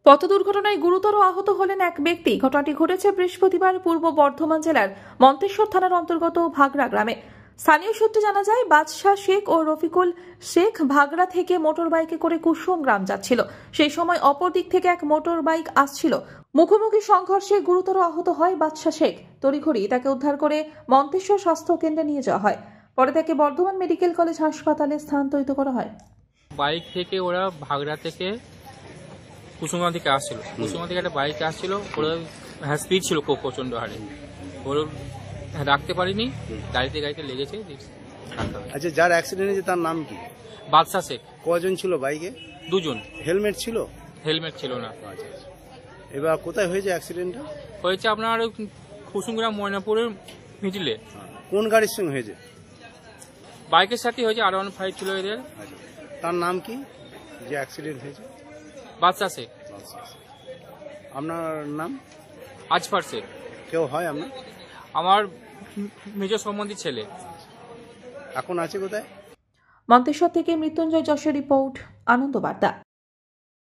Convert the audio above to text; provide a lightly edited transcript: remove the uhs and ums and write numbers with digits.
পথ দুর্ঘটনায় গুরুতর আহত হলেন এক ব্যক্তি। ঘটনাটি ঘটেছে বৃহস্পতিবার পূর্ব বর্ধমান জেলার মন্তেশ্বর থানার অন্তর্গত ভাগড়া গ্রামে। স্থানীয় সূত্রে জানা যায়, বাদশাহ শেখ ও রফিকুল শেখ ভাগড়া থেকে মোটর বাইকে করে কুসুম গ্রাম যাচ্ছিল। সেই সময় অপর দিক থেকে এক মোটর বাইক আসছিল। মুখোমুখি সংঘর্ষে গুরুতর আহত হয় বাদশাহ শেখ। তড়িঘড়ি তাকে উদ্ধার করে মন্তেশ্বর স্বাস্থ্য কেন্দ্রে নিয়ে যাওয়া হয়। পরে তাকে বর্ধমান মেডিকেল কলেজ হাসপাতালে স্থানান্তরিত করা হয়। বাইক থেকে ওরা ভাগড়া থেকে কুসুমা থেকে আসছিল। কুসুমা থেকে একটা বাইক আসছিল, ওরা স্পিড ছিল খুব প্রচন্ড হারে। ওর রাখতে পারিনি, গাড়িতে লেগেছে। আচ্ছা, যার অ্যাক্সিডেন্ট হয়েছে তার নাম কি? বাদশাহ শেখ। কজন ছিল বাইকে? দুজন। হেলমেট ছিল? হেলমেট ছিল না। আচ্ছা, এবার কোথায় হয়েছে অ্যাক্সিডেন্টটা? হয়েছে আপনার কুসুমগ্রাম ময়নাপুরের মিডিলে। কোন গাড়ির সঙ্গে হয়েছে? বাইকের সাথে হয়েছে, R15 ছিল এদের। আচ্ছা, তার নাম কি যে অ্যাক্সিডেন্ট হয়েছে? বাদশাহ শেখ। আপনার নাম? আজফার শেখ। কেউ হয় আপনার? আমার মেজর সম্বন্ধী ছেলে। এখন আছে কোথায়? মন্তেশ্বর থেকে মৃত্যুঞ্জয় যশের রিপোর্ট, আনন্দ বার্তা।